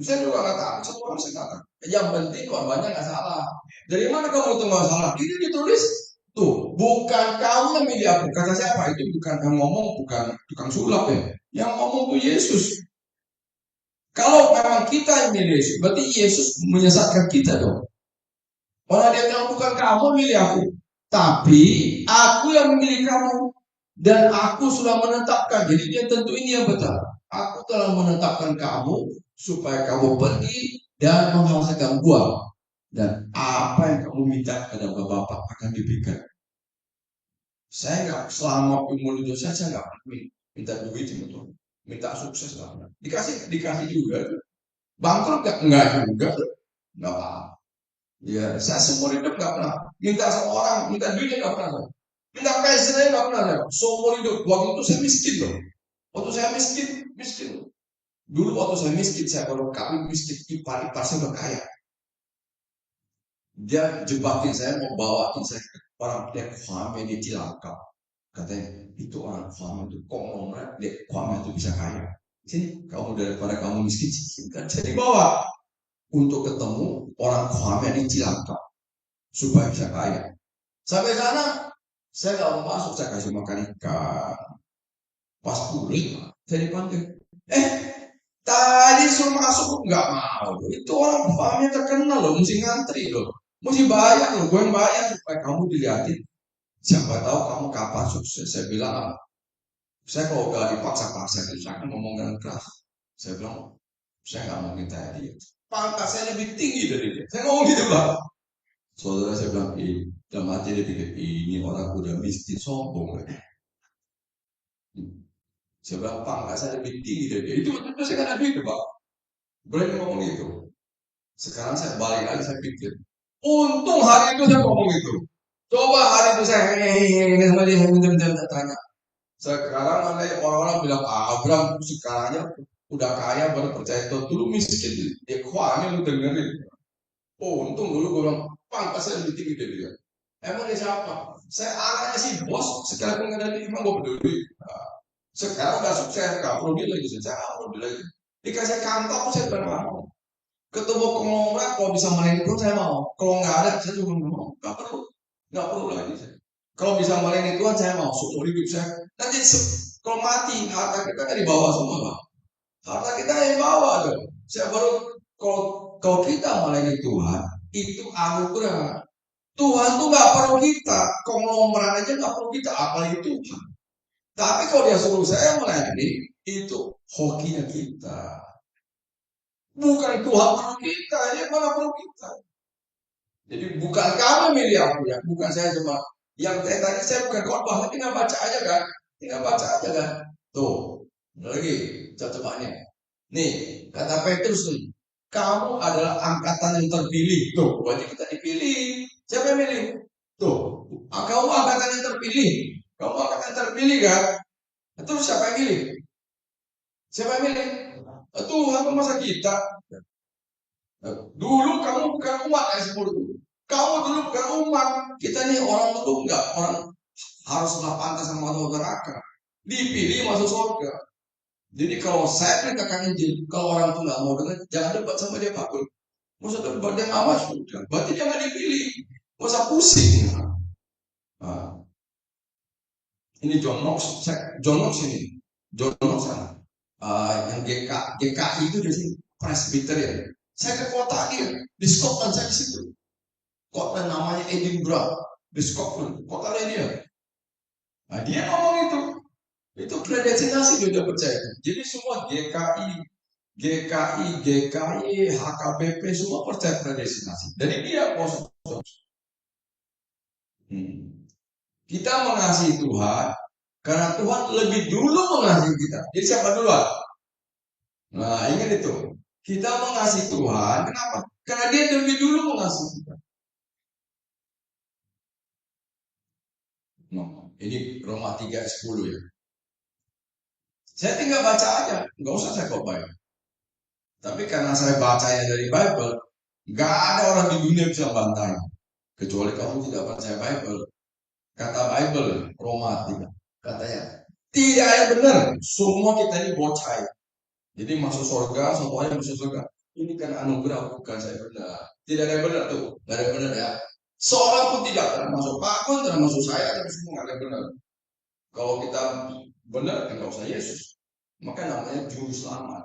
Saya juga nggak tahu, satu orang saya kata. Yang penting korbannya nggak salah. Dari mana kamu tahu nggak salah? Ini ditulis tuh, bukan kamu yang milih aku. Kata siapa? Itu bukan yang ngomong, bukan tukang sulap ya. Yang ngomong tuh Yesus. Kalau memang kita yang milih Yesus, berarti Yesus menyesatkan kita dong. Orang dia bilang bukan kamu milih aku, tapi aku yang memilih kamu dan aku sudah menetapkan. Jadi dia tentu ini yang betul. Aku telah menetapkan kamu supaya kamu pergi dan menghasilkan buah. Dan apa yang kamu minta kepada Bapak akan diberikan. Saya nggak selama umur hidup saya nggak minta duit itu, minta sukses lah. Dikasih juga. Bangkrut nggak juga, nggak apa. Ya, saya seumur hidup nggak pernah minta sama orang, minta duitnya nggak pernah. Minta passionnya nggak pernah. Seumur hidup. Waktu itu saya miskin loh. Waktu saya miskin. Dulu waktu saya miskin, saya baru kawin miskin, ipar saya udah kaya. Dia jebakin saya, mau bawain saya orang dia Kwame di Cilangkap. Katanya, itu orang Kwame itu konglomerat, dia Kwame itu bisa kaya. Sini, kamu daripada kamu miskin, kan saya dibawa untuk ketemu orang Kwame di Cilangkap supaya bisa kaya. Sampai sana, saya nggak mau masuk, saya kasih makan ikan. Pas pulang, saya dipanggil. Tadi suruh masuk nggak mau. Itu orang Kwame terkenal loh, mesti ngantri loh. Mesti bayar loh, gue yang bayar supaya kamu dilihatin. Siapa tahu kamu kapan sukses. Saya bilang, saya kalau udah dipaksa-paksa, saya akan ngomong dengan keras. Saya bilang, saya nggak mau minta dia. Pangkat saya lebih tinggi dari dia. Saya ngomong gitu Pak. Saudara saya bilang, dalam hati dia pikir, ini orang udah miskin, sombong. Saya bilang, pangkat saya lebih tinggi dari dia. Itu betul saya kan ada itu Pak. Boleh ngomong itu. Sekarang saya balik lagi, saya pikir, untung hari itu saya ngomong itu. Coba hari itu saya sama dia tanya. Sekarang ada orang-orang bilang Abraham sekarangnya udah kaya baru percaya Tuhan. Dulu miskin dia Kwame lu dengerin. Untung dulu gue bilang pangkat saya lebih tinggi dari dia. Emang dia siapa? Saya anaknya si bos. Sekarang nggak ada di emang gue peduli. Sekarang udah sukses nggak perlu dia lagi. Saya nggak perlu dia lagi. Dikasih kantor saya bilang mau. Ketemu konglomerat kalau bisa melayani pun saya mau. Kalau nggak ada saya juga mau. Nggak perlu lagi saya. Kalau bisa melayani Tuhan saya mau. Seumur hidup saya. Nanti kalau mati harta kita kan dibawa semua Pak. Harta kita yang dibawa dong. Saya baru kalau kita melayani Tuhan itu anugerah. Tuhan tuh nggak perlu kita. Konglomerat aja nggak perlu kita. Apalagi Tuhan. Tapi kalau dia suruh saya melayani itu hokinya kita. Bukan Tuhan perlu kita, dia malah perlu kita. Jadi bukan kamu milih aku ya, bukan saya cuma yang tadi saya bukan khotbah, tinggal baca aja kan, tinggal baca aja kan. Tuh, lagi cocoknya. Nih, kata Petrus nih, kamu adalah angkatan yang terpilih. Tuh, berarti kita dipilih. Siapa yang milih? Tuh, kamu angkatan yang terpilih. Kamu angkatan yang terpilih kan? Terus siapa yang milih? Siapa yang milih? Tuhan, masa kita? Dulu kamu bukan umat ya sepuluh. Kamu dulu bukan umat. Kita nih orang itu enggak orang haruslah pantas sama masuk neraka. Dipilih masuk surga. Jadi kalau saya beritakan Injil, kalau orang itu nggak mau dengar, jangan debat sama dia Pak. Maksudnya debat dia nggak masuk, berarti dia nggak dipilih. Gak usah pusing. Nah, ini John Knox ini, John Knox sana. Yang GKI itu di sini, Presbyterian. Saya ke kota dia, di Scotland saya di situ. Kota namanya Edinburgh, di Scotland, kotanya dia. Nah dia ngomong itu predestinasi dia udah percaya. Jadi semua GKI, HKBP semua percaya predestinasi. Dari dia positif. Kita mengasihi Tuhan karena Tuhan lebih dulu mengasihi kita. Jadi siapa duluan? Nah ingat itu. Kita mengasihi Tuhan. Kenapa? Karena dia lebih dulu mengasihi kita. Nah, ini Roma 3:10 ya. Saya tinggal baca aja, nggak usah saya khotbah. Tapi karena saya bacanya dari Bible, nggak ada orang di dunia bisa bantai. Kecuali kamu tidak percaya Bible. Kata Bible, Roma 3, katanya, tidak ada benar, semua kita ini bocah. Jadi masuk surga, semuanya masuk surga. Ini kan anugerah, bukan saya benar. Tidak ada benar tuh, nggak ada benar ya. Seorang pun tidak, termasuk Pak pun, termasuk saya, tapi semua nggak ada benar. Kalau kita benar, nggak usah Yesus. Maka namanya juru selamat.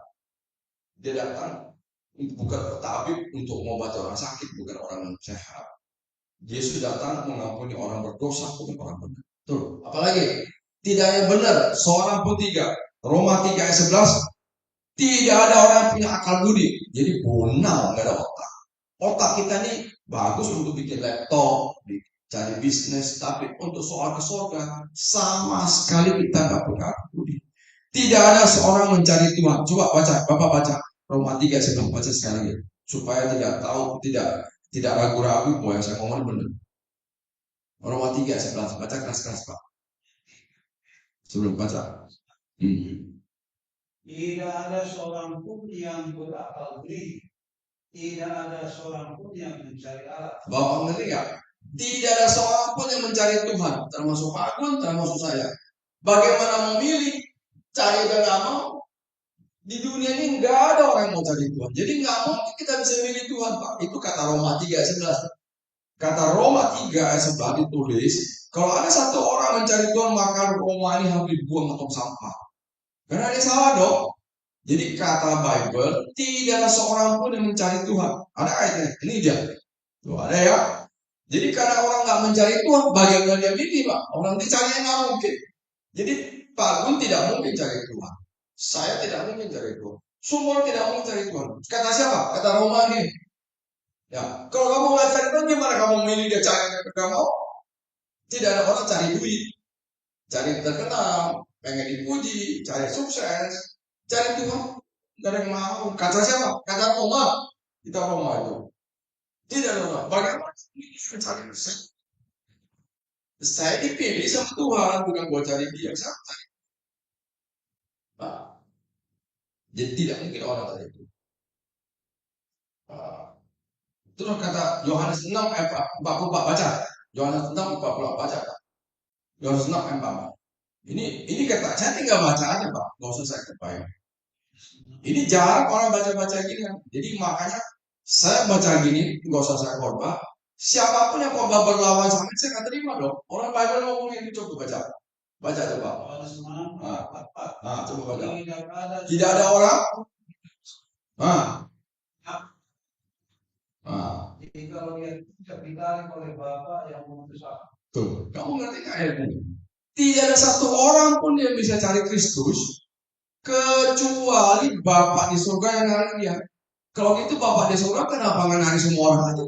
Dia datang bukan tabib untuk mengobati orang sakit, bukan orang yang sehat. Yesus datang mengampuni orang berdosa, bukan orang benar. Tuh, apalagi tidak yang benar, seorang pun tidak. Roma 3:11, tidak ada orang yang punya akal budi. Jadi bonal, nggak ada otak. Otak kita nih bagus untuk bikin laptop, cari bisnis, tapi untuk soal ke surga sama sekali kita nggak punya akal budi. Tidak ada seorang mencari Tuhan. Coba baca, Bapak baca Roma 3:11, baca sekali lagi supaya tidak tahu, tidak ragu-ragu bahwa saya ngomong benar. Roma 3:11, baca keras-keras Pak. Sebelum baca.
Tidak ada seorang pun yang berakal budi. Tidak ada seorang pun yang mencari Allah.
Bapak ngerti nggak? Tidak ada seorang pun yang mencari Tuhan, termasuk Pak Agun, termasuk saya. Bagaimana memilih? Cari dan nggak mau. Di dunia ini nggak ada orang yang mau cari Tuhan. Jadi nggak mungkin kita bisa milih Tuhan, Pak. Itu kata Roma 3:11. Kata Roma 3:11 ditulis, kalau ada satu orang mencari Tuhan, maka Roma ini harus dibuang ke tong sampah. Karena dia salah dong. Jadi kata Bible, tidak ada seorang pun yang mencari Tuhan. Ada ayatnya, ini dia. Tuh ada ya. Jadi karena orang nggak mencari Tuhan, bagaimana dia milih, Pak? Orang dicari nggak mungkin. Jadi Pak Gun tidak mungkin cari Tuhan. Saya tidak mungkin cari Tuhan. Semua tidak mungkin cari Tuhan. Kata siapa? Kata Roma ini. Ya, kalau kamu nggak cari Tuhan, gimana kamu milih dia cari kamu? Tidak ada orang cari duit, cari terkenal, pengen dipuji, cari sukses, cari Tuhan. Nggak ada yang mau. Kata siapa? Kata Roma. Kita Roma itu. Tidak ada orang. Bagaimana cari saya? Saya dipilih sama Tuhan, bukan buat cari dia. Saya cari. Nah, jadi tidak mungkin orang tadi itu. Terus kata Yohanes 6 ayat 44 baca. Yohanes 6 44 baca. Yohanes 6 ayat 44. Ini kata saya tinggal baca aja Pak, nggak usah saya kebayang. Ini jarang orang baca-baca gini kan. Jadi makanya saya baca gini, nggak usah saya khotbah. Siapapun yang khotbah berlawan sama saya nggak terima dong. Orang Bible ngomong itu coba baca. Baca coba. Coba baca. Tidak ada orang.
Jadi kalau dia tidak ditarik oleh Bapa yang memutus aku.
Tuh, kamu ngerti nggak ayat ini? Tidak ada satu orang pun yang bisa cari Kristus kecuali Bapa di surga yang nyari dia. Kalau gitu Bapa di surga kenapa nggak nyari semua orang aja?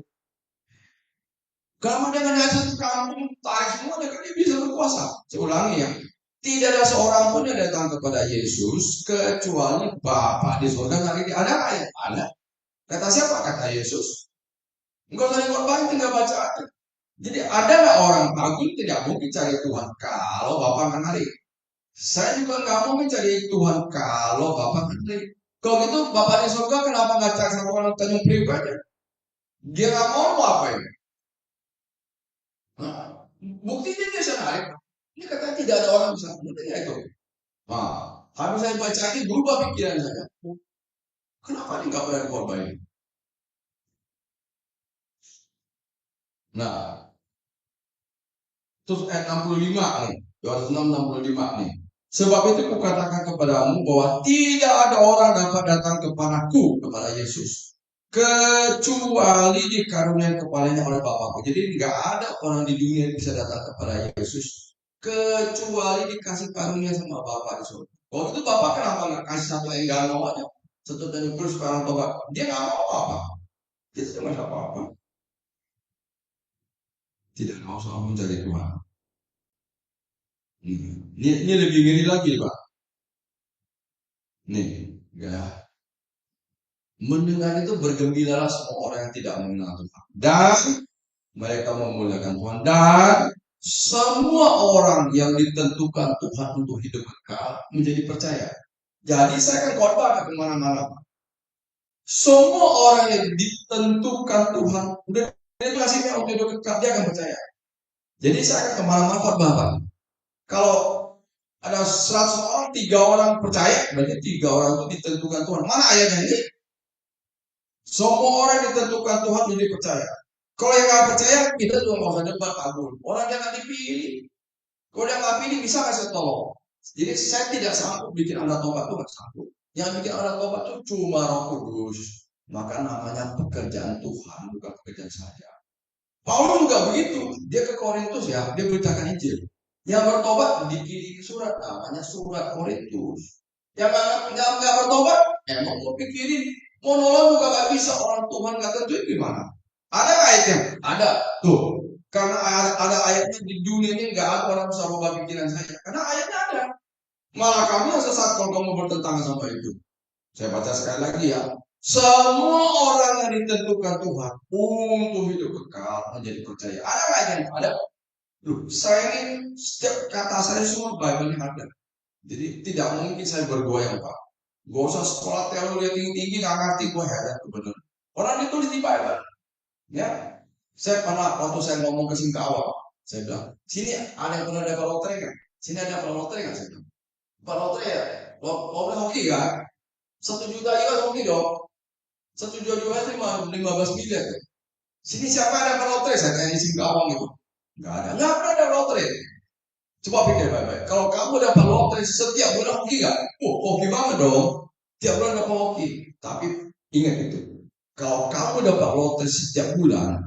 Kalau dia nggak satu kampung, tarik semuanya, kan dia bisa berkuasa. Saya ulangi ya. Tidak ada seorang pun yang datang kepada Yesus kecuali Bapa di surga yang ini. Ada nggak ya? Ada. Kata siapa? Kata Yesus. Enggak usah dikorbanin, tinggal baca aja. Jadi ada nggak orang agung tidak mungkin cari Tuhan kalau Bapak nggak narik. Saya juga nggak mau mencari Tuhan kalau Bapak nggak narik. Kalau gitu Bapak di surga kenapa nggak cari sama orang Tanjung Priok aja? Dia nggak mau apa ini? Nah, buktinya dia bisa narik. Ini katanya tidak ada orang bisa. Buktinya itu. Nah, habis saya baca ini berubah pikiran saya. Kenapa dia nggak pernah dikorbanin? Nah, terus ayat 65 nih. Yohanes 6:65 nih. Sebab itu kukatakan kepadamu bahwa tidak ada orang dapat datang kepadaku, kepada Yesus, kecuali dikaruniai kepalanya oleh Bapakku. Jadi nggak ada orang di dunia yang bisa datang kepada Yesus kecuali dikasih karunia sama Bapak di surga. Kalau itu Bapak kenapa nggak kasih satu enggano aja? Satu dari terus sekarang tobat. Dia nggak mau apa? Dia tidak mau apa-apa. Tidak mau soal mencari Tuhan. Ini lebih ngeri lagi, Pak. Nih, ya. Mendengar itu bergembiralah semua orang yang tidak mengenal Tuhan. Dan mereka memuliakan Tuhan. Dan semua orang yang ditentukan Tuhan untuk hidup kekal menjadi percaya. Jadi saya akan khotbah ke kemana-mana. Semua orang yang ditentukan Tuhan udah kasihnya untuk hidup kekal, dia akan percaya. Jadi saya akan kemana-mana khotbah, Pak. Kalau ada 100 orang, 3 orang percaya, berarti 3 orang itu ditentukan Tuhan. Mana ayatnya ini? Semua orang ditentukan Tuhan jadi percaya. Kalau yang nggak percaya, kita juga nggak usah debat kabur. Orang yang nggak dipilih. Kalau dia nggak pilih, bisa nggak saya tolong? Jadi saya tidak sanggup bikin Anda tobat, itu nggak sanggup. Yang bikin Anda tobat itu cuma Roh Kudus. Maka namanya pekerjaan Tuhan, bukan pekerjaan saya. Paulus juga begitu. Dia ke Korintus ya, dia beritakan Injil. Yang bertobat dikirim surat, namanya surat Korintus. Yang nggak bertobat, emang mau pikirin, mau nolong juga nggak bisa, orang Tuhan nggak tentuin gimana? Ada ayatnya? Ada. Tuh, karena ada ayatnya di dunia ini nggak ada orang bisa ubah pikiran saya. Karena ayatnya ada. Malah kamu yang sesat kalau kamu bertentangan sama itu. Saya baca sekali lagi ya. Semua orang yang ditentukan Tuhan untuk hidup kekal menjadi percaya. Ada nggak yang ada? Loh, saya ini setiap kata saya semua Bible ada. Jadi tidak mungkin saya bergoyang, Pak. Gak usah sekolah teologi tinggi-tinggi nggak ngerti, gue heran kebenaran. Orang ditulis di Bible. Ya, saya pernah waktu saya ngomong ke Singkawang, saya bilang, sini ada yang pernah dapat lotre kan? Sini ada yang lotre kan? Saya bilang, dapat lotre ya? Lotre hoki kan? 1 juta juga hoki dong. 1 juta juga 15 miliar. Ya? Sini siapa ada dapat lotre? Saya tanya di Singkawang itu. Nggak ada. Nggak pernah ada lotre. Coba pikir baik-baik. Kalau kamu dapat lotre setiap bulan hoki nggak? Hoki banget dong. Tiap bulan dapat hoki. Tapi ingat itu. Kalau kamu dapat lotre setiap bulan,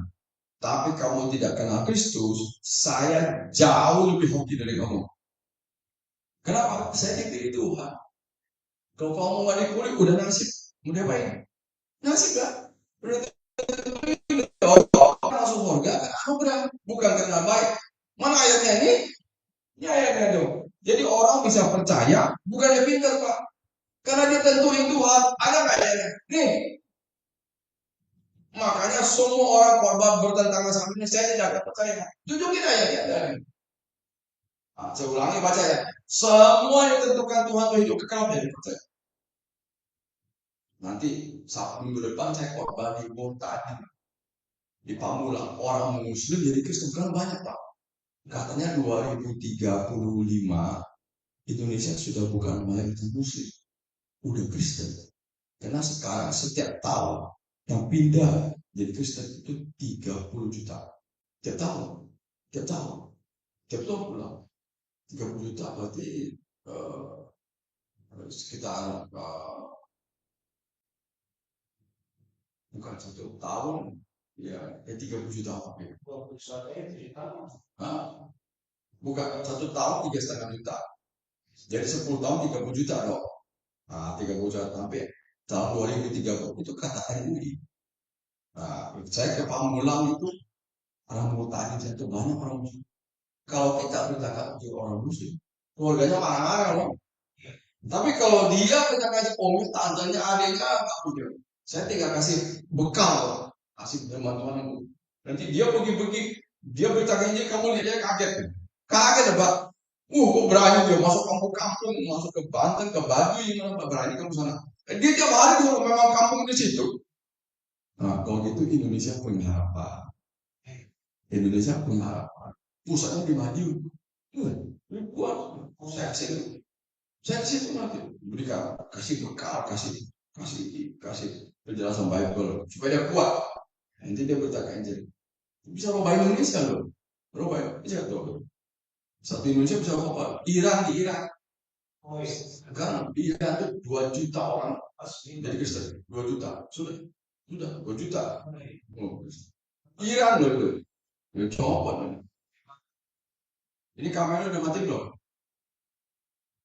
tapi kamu tidak kenal Kristus, saya jauh lebih hoki dari kamu. Kenapa? Saya dipilih Tuhan. Kalau kamu nggak dipilih, udah nasib. Udah baik. Nasib kan? Udah langsung surga kan? Anugerah. Bukan karena baik. Mana ayatnya ini? Ini ayatnya dong. Jadi orang bisa percaya, bukan dia pintar, Pak. Karena dia tentuin Tuhan. Ada nggak ayatnya? Nih. Makanya semua orang korban bertentangan sama ini, saya tidak akan percaya. Tunjukin ayatnya dari. Nah, saya ulangi baca ya. Semua yang ditentukan Tuhan untuk hidup kekal menjadi percaya. Nanti Sabtu minggu depan saya korban di Bontani, di Pamulang. Orang Muslim jadi Kristen kan banyak, Pak. Katanya 2035 Indonesia sudah bukan mayoritas Muslim, udah Kristen. Karena sekarang setiap tahun yang pindah jadi Kristen itu 30 juta. Tiap tahun, tiap tahun, tiap tahun pulang. 30 juta berarti sekitar bukan 1 tahun ya 30 juta apa ya? Bukan 1 tahun 3,5 juta. Jadi 10 tahun 30 juta dong. Nah, 30 juta sampai tahun 2030 itu kata MUI. Nah, saya ke Pamulang itu Orang murtadin itu banyak orang muslim. Kalau kita beritakan untuk orang muslim, keluarganya marah-marah loh. Tapi kalau dia kita kasih komit, tantenya, adiknya, nggak punya. Saya tinggal kasih bekal, kasih bantuan. Nanti dia pergi-pergi, dia beritakan ini, kamu lihat dia kaget. Kaget Pak. Kok berani dia masuk kampung-kampung, masuk ke Banten, ke Baduy, mana berani kamu sana. Dia tiap hari tuh memang kampung di situ. Nah, kalau gitu Indonesia punya harapan. Indonesia punya harapan. Pusatnya di Madiun. Ini kuat. Saya kasih itu nanti berikan, kasih bekal, kasih penjelasan Bible supaya dia kuat. Nanti dia berkata Injil. Bisa robah Indonesia loh. Robah Indonesia tuh. Satu Indonesia bisa robah. Iran di Iran. Kan di Iran itu 2 juta orang jadi Kristen. 2 juta. Sudah 2 juta. Oh, Iran loh itu. Ya coba. Ini kamera udah mati belum?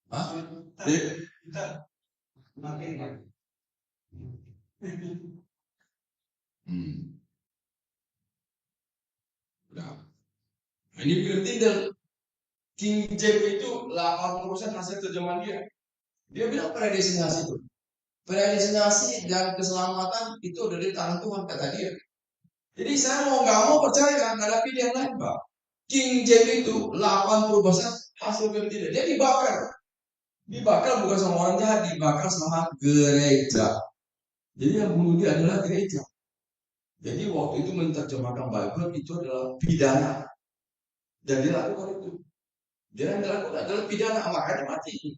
Hah?
Kita makin
Nah, ini film Tinder. King James itu 80% hasil terjemahan dia. Dia bilang predestinasi itu. Predestinasi dan keselamatan itu ada di tangan Tuhan, kata dia. Jadi saya mau nggak mau percaya, nggak ada pilihan lain, Pak. King James itu 80% hasil film Tinder. Dia dibakar. Dibakar bukan sama orang jahat, dibakar sama gereja. Jadi yang bunuh dia adalah gereja. Jadi waktu itu menerjemahkan Bible itu adalah pidana. Dan dia lakukan itu. Dia yang dilakukan adalah pidana, makanya mati.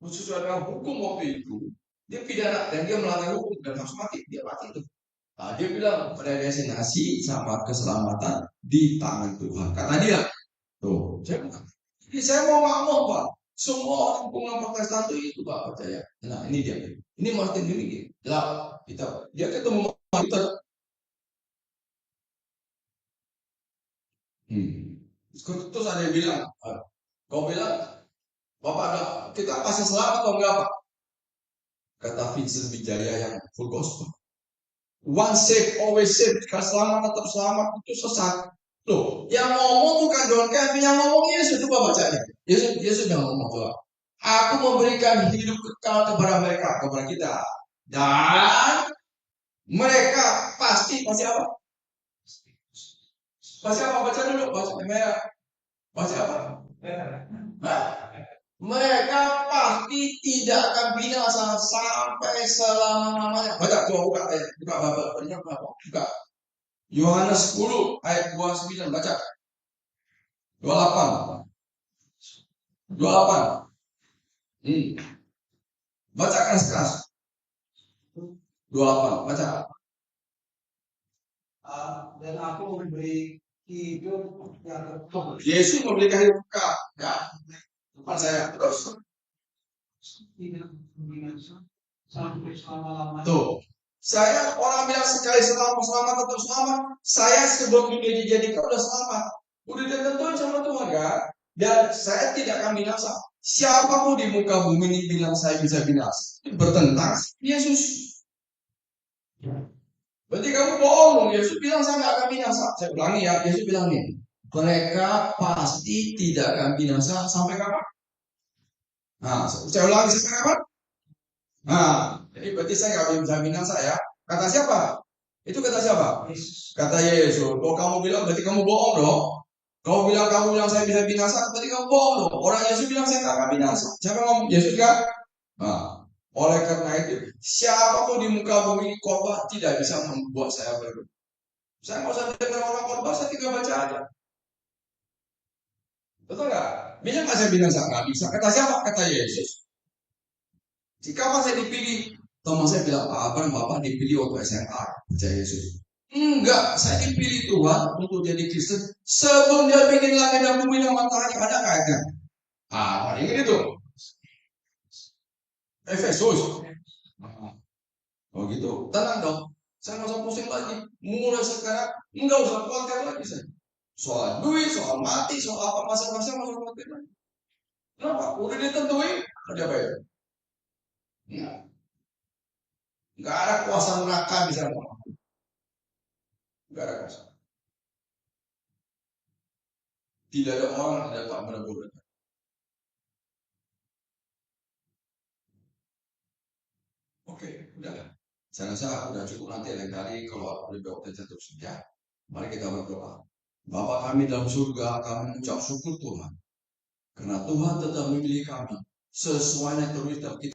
Sesuai dengan hukum waktu itu, dia pidana dan dia melanggar hukum dan harus mati. Dia mati itu. Nah, dia bilang predestinasi sama keselamatan di tangan Tuhan. Kata dia, tuh, saya bukan. Jadi saya mau nggak mau Pak. Semua orang hubungan Protestan itu Pak percaya. Nah ini dia. Ini Martin ini. Lah kita dia ketemu kita. Terus ada yang bilang, kau bilang, Bapak ada, kita pasti selamat atau enggak Pak? Kata Vincent Wijaya yang full gospel. One safe, always safe. Kalau selamat tetap selamat itu sesat. Loh, yang ngomong bukan John Calvin, yang ngomong Yesus. Coba bacanya. Yesus yang ngomong coba. Aku memberikan hidup kekal kepada mereka, kepada kita. Dan mereka pasti apa? Pasti apa? Baca dulu, baca mereka. Pasti apa? Hah? Mereka pasti tidak akan binasa sampai selama-lamanya. Baca, coba buka ayat, buka. Yohanes 10 ayat 29, baca. 28. 28. Baca keras-keras. 28, baca.
Dan aku memberi hidup yang kekal.
Yesus memberikan hidup kekal. Ya. Tempat saya terus.
Tidak binasa sampai selama-lamanya.
Tuh. Saya orang bilang sekali selamat tetap selamat. Saya sebelum dunia dijadikan udah selamat. Udah ditentuin sama Tuhan kan. Dan saya tidak akan binasa. Siapapun di muka bumi ini bilang saya bisa binasa, bertentang Yesus. Berarti kamu bohong dong. Yesus bilang saya nggak akan binasa. Saya ulangi ya. Yesus bilang nih, mereka pasti tidak akan binasa sampai kapan? Nah, saya ulangi sampai kapan? Nah, jadi berarti saya nggak bisa binasa ya. Kata siapa? Itu kata siapa? Kata Yesus. Kalau kamu bilang berarti kamu bohong dong. Kamu bilang saya bisa binasa, berarti kamu bohong dong. Orang Yesus bilang saya nggak akan binasa. Siapa ngomong? Yesus kan? Nah, oleh karena itu, siapapun di muka bumi khotbah tidak bisa membuat saya berubah. Saya nggak usah dengar orang khotbah, saya tinggal baca aja. Betul nggak? Bisa nggak saya binasa? Nggak bisa. Kata siapa? Kata Yesus. Jika saya dipilih, teman saya bilang, Bapak dipilih waktu SMA, percaya Yesus. Enggak, saya dipilih Tuhan untuk jadi Kristen sebelum dia bikin langit dan bumi dan matahari, ada kayaknya. Ini itu. Efesus. Oh gitu, tenang dong. Saya nggak usah pusing lagi. Mulai sekarang nggak usah khawatir lagi saya. Soal duit, soal mati, soal apa masing-masing nggak usah khawatir lagi. Kenapa? Udah ditentuin, ada bayar. Nggak ada kuasa neraka bisa ngomong. Nggak ada kuasa. Tidak ada orang yang dapat menegur. Oke, udah. Saya rasa udah cukup, nanti lain kali kalau lebih waktu terus ya. Mari kita berdoa. Bapa kami dalam surga, kami mengucap syukur Tuhan. Karena Tuhan tetap memilih kami sesuai yang tertulis dalam kitab.